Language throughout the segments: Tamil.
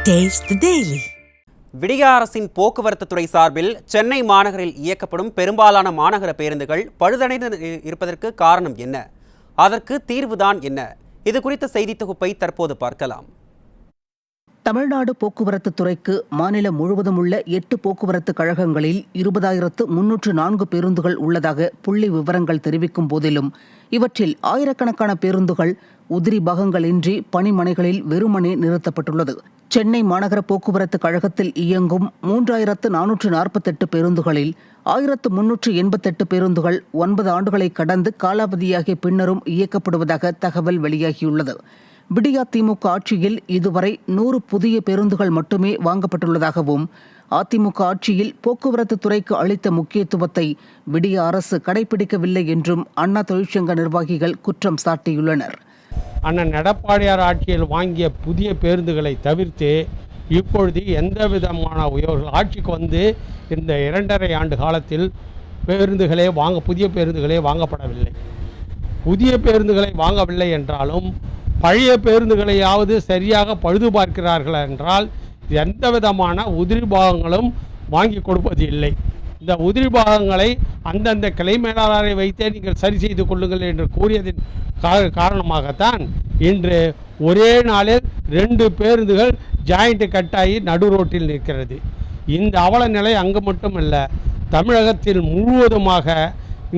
Taste the Daily. விடிய அரசின் போக்குவரத்து துறை சார்பில் சென்னை மாநகரில் இயக்கப்படும் பெரும்பாலான மாநகர பேருந்துகள் பழுதடைந்து இருப்பதற்கு காரணம் என்ன? அதற்கு தீர்வுதான் என்ன? இது குறித்த செய்தி தொகுப்பை தற்போது பார்க்கலாம். தமிழ்நாடு போக்குவரத்து துறைக்கு மாநிலம் முழுவதும் உள்ள 8 போக்குவரத்து கழகங்களில் 20,304 பேருந்துகள் உள்ளதாக புள்ளி விவரங்கள் தெரிவிக்கும் போதிலும் இவற்றில் ஆயிரக்கணக்கான பேருந்துகள் உதிரி பாகங்களின்றி பணிமனைகளில் வெறுமனே நிறுத்தப்பட்டுள்ளது. சென்னை மாநகர போக்குவரத்து கழகத்தில் இயங்கும் 3,448 பேருந்துகளில் 1,388 பேருந்துகள் 9 ஆண்டுகளை கடந்து காலாவதியாகிய பின்னரும் இயக்கப்படுவதாக தகவல் வெளியாகியுள்ளது. விடியா திமுக ஆட்சியில் இதுவரை 100 புதிய பேருந்துகள் மட்டுமே வாங்கப்பட்டுள்ளதாகவும் அதிமுக ஆட்சியில் போக்குவரத்து துறைக்கு அளித்த முக்கியத்துவத்தை விடிய அரசு கடைபிடிக்கவில்லை என்றும் அண்ணா தொழிற்சங்க நிர்வாகிகள் குற்றம் சாட்டியுள்ளனர். அண்ணன் எடப்பாடியார் ஆட்சியில் வாங்கிய புதிய பேருந்துகளை தவிர்த்து இப்பொழுது எந்த விதமான ஆட்சிக்கு வந்து இந்த 2.5 ஆண்டு காலத்தில் புதிய பேருந்துகளே வாங்கப்படவில்லை. புதிய பேருந்துகளை வாங்கவில்லை என்றாலும் பழைய பேருந்துகளையாவது சரியாக பழுது பார்க்கிறார்கள் என்றால் எந்த விதமான உதிரி பாகங்களும் வாங்கி கொடுப்பது இல்லை. இந்த உதிரி பாகங்களை அந்தந்த கிளை மேலாளரை வைத்தே நீங்கள் சரி செய்து கொள்ளுங்கள் என்று கூறியதின் காரணமாகத்தான் இன்று ஒரே நாளில் 2 பேருந்துகள் ஜாயிண்ட் கட்டாகி நடு ரோட்டில் நிற்கிறது. இந்த அவல நிலை அங்கு மட்டுமல்ல, தமிழகத்தில் முழுவதுமாக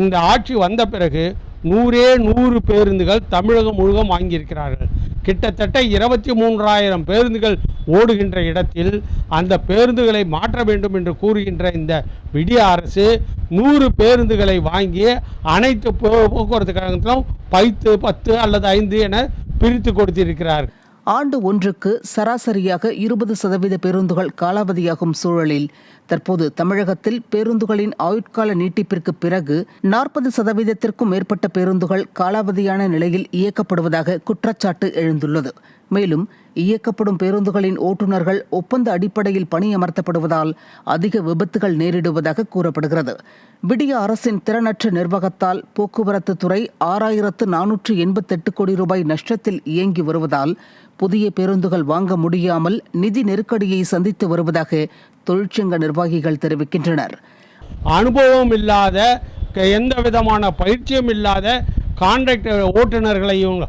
இந்த ஆட்சி வந்த பிறகு 100 பேருந்துகள் தமிழகம் முழுவதும் வாங்கியிருக்கிறார்கள். கிட்டத்தட்ட 23,000 பேருந்துகள் ஓடுகின்ற இடத்தில் அந்த பேருந்துகளை மாற்ற வேண்டும் என்று கூறுகின்ற இந்த விடிய அரசு 100 பேருந்துகளை வாங்கி அனைத்து போக்குவரத்து கழகத்திலும் 10 அல்லது 5 என பிரித்து கொடுத்திருக்கிறார்கள். ஆண்டு ஒன்றுக்கு சராசரியாக 20% பேருந்துகள் காலாவதியாகும் சூழலில் தற்போது தமிழகத்தில் பேருந்துகளின் ஆயுட்கால நீட்டிப்பிற்கு பிறகு 40%த்திற்கும் மேற்பட்ட பேருந்துகள் காலாவதியான நிலையில் இயக்கப்படுவதாக குற்றச்சாட்டு எழுந்துள்ளது. மேலும் இயக்கப்படும் பேருந்துகளின் ஓட்டுநர்கள் ஒப்பந்த அடிப்படையில் பணியமர்த்தப்படுவதால் அதிக விபத்துகள் நேரிடுவதாக கூறப்படுகிறது. விடிய அரசின் திறனற்ற நிர்வாகத்தால் போக்குவரத்து துறை 6,488 கோடி ரூபாய் நஷ்டத்தில் இயங்கி வருவதால் புதிய பேருந்துகள் வாங்க முடியாமல் நிதி நெருக்கடியை சந்தித்து வருவதாக தொழிற்சங்க நிர்வாகிகள் தெரிவிக்கின்றனர். அனுபவம் இல்லாத, எந்த விதமான பயிற்சியும் இல்லாத கான்ட்ராக்டர் ஓட்டுநர்களையும்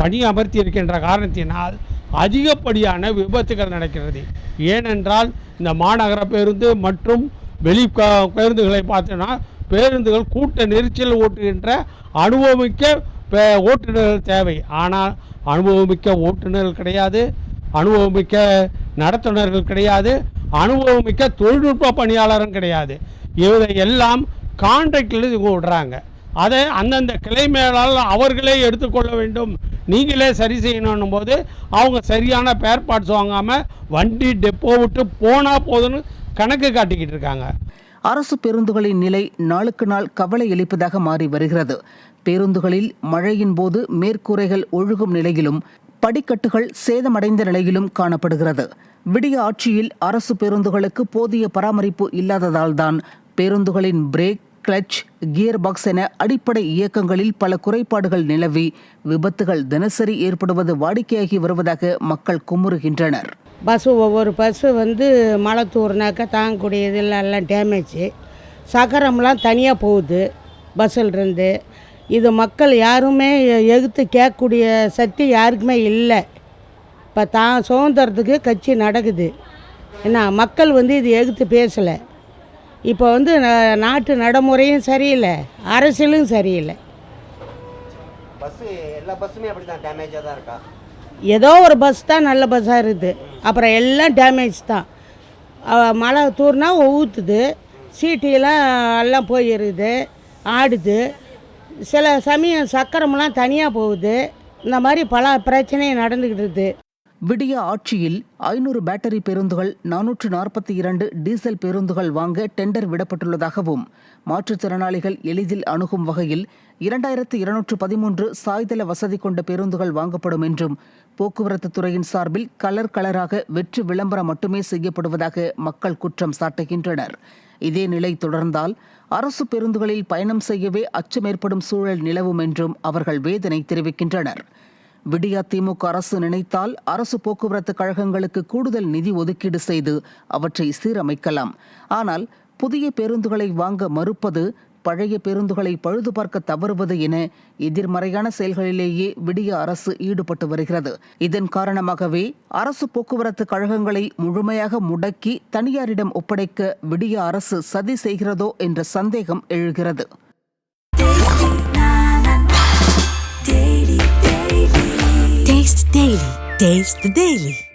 பணி அமர்த்தி இருக்கின்ற காரணத்தினால் அதிகப்படியான விபத்துகள் நடக்கிறது. ஏனென்றால் இந்த மாநகர பேருந்து மற்றும் வெளி பேருந்துகளை பார்த்தோன்னா பேருந்துகள் கூட்ட நெரிச்சல் ஓட்டுகின்ற அனுபவமிக்க ஓட்டுநர்கள் தேவை. ஆனால் அனுபவமிக்க ஓட்டுநர்கள் கிடையாது, அனுபவமிக்க நடத்துனர்கள் கிடையாது, அனுபவமிக்க தொழில்நுட்ப பணியாளரும் கிடையாது. இதை எல்லாம் கான்ட்ராக்டில் விடுறாங்க. அதை அந்தந்த கிளை மேலாளர் அவர்களே எடுத்துக்கொள்ள வேண்டும், நீங்களே சரி செய்யணும் போது அவங்க சரியான பேர் பார்ட்ஸ் வாங்காமல் வண்டி டெப்போ விட்டு போனால் போதுன்னு கணக்கு காட்டிக்கிட்டு இருக்காங்க. அரசு பேருந்துகளின் நிலை நாளுக்கு நாள் கவலை அளிப்பதாக மாறி வருகிறது. பேருந்துகளில் மழையின் போது மேற்கூரைகள் ஒழுகும் நிலையிலும் படிக்கட்டுகள் சேதமடைந்த நிலையிலும் காணப்படுகிறது. விடிய ஆட்சியில் அரசு பேருந்துகளுக்கு போதிய பராமரிப்பு இல்லாததால் தான் பேருந்துகளின் பிரேக், கிளட்ச், கியர் பாக்ஸ் என அடிப்படை இயக்கங்களில் பல குறைபாடுகள் நிலவி விபத்துகள் தினசரி ஏற்படுவது வாடிக்கையாகி வருவதாக மக்கள் குமுறுகின்றனர். ஒவ்வொரு பஸ்ஸு மழை தூர்னாக்கா தாங்கக்கூடியது எல்லாம் டேமேஜு, சக்கரம்லாம் தனியாக போகுது பஸ்ஸிலிருந்து. இது மக்கள் யாருமே எதிர்த்து கேட்கக்கூடிய சக்தி யாருக்குமே இல்லை. இப்போ தான் சுதந்திரத்துக்கு கட்சி நடக்குது, என்ன மக்கள் இது எதிர்த்து பேசலை. இப்போ நாட்டு நடைமுறையும் சரியில்லை, அரசியலும் சரியில்லை. எல்லா பஸ்ஸுமே அப்படி தான் டேமேஜாக தான் இருக்கா? ஏதோ ஒரு பஸ் தான் நல்ல பஸ்ஸாக இருக்குது, அப்புறம் எல்லாம் டேமேஜ் தான். மழை தூர்னா ஊற்றுது, சீட்டிலாம் எல்லாம் போயிருக்குது, ஆடுது. சில சமயம் சக்கரம்லாம் தனியாக போகுது. இந்த மாதிரி பல பிரச்சனையும் நடந்துக்கிட்டு இருக்குது. விடிய ஆட்சியில் 500 பேட்டரி பேருந்துகள், 442 டீசல் பேருந்துகள் வாங்க டெண்டர் விடப்பட்டுள்ளதாகவும் மாற்றுத்திறனாளிகள் எளிதில் அணுகும் வகையில் 2213 சாய்தள வசதி கொண்ட பேருந்துகள் வாங்கப்படும் என்றும் போக்குவரத்து துறையின் சார்பில் கலராக வெற்று விளம்பரம் மட்டுமே செய்யப்படுவதாக மக்கள் குற்றம் சாட்டுகின்றனர். இதே நிலை தொடர்ந்தால் அரசு பேருந்துகளில் பயணம் செய்யவே அச்சம் ஏற்படும் சூழல் நிலவும் என்றும் அவர்கள் வேதனை தெரிவிக்கின்றனர். விடியா திமுக அரசு நினைத்தால் அரசு போக்குவரத்து கழகங்களுக்கு கூடுதல் நிதி ஒதுக்கீடு செய்து அவற்றை சீரமைக்கலாம். ஆனால் புதிய பேருந்துகளை வாங்க மறுப்பது, பழைய பேருந்துகளை பழுது பார்க்க தவறுவது என எதிர்மறையான செயல்களிலேயே விடிய அரசு ஈடுபட்டு வருகிறது. இதன் காரணமாகவே அரசு போக்குவரத்து கழகங்களை முழுமையாக முடக்கி தனியாரிடம் ஒப்படைக்க விடிய அரசு சதி செய்கிறதோ என்ற சந்தேகம் எழுகிறது. Taste the Daily.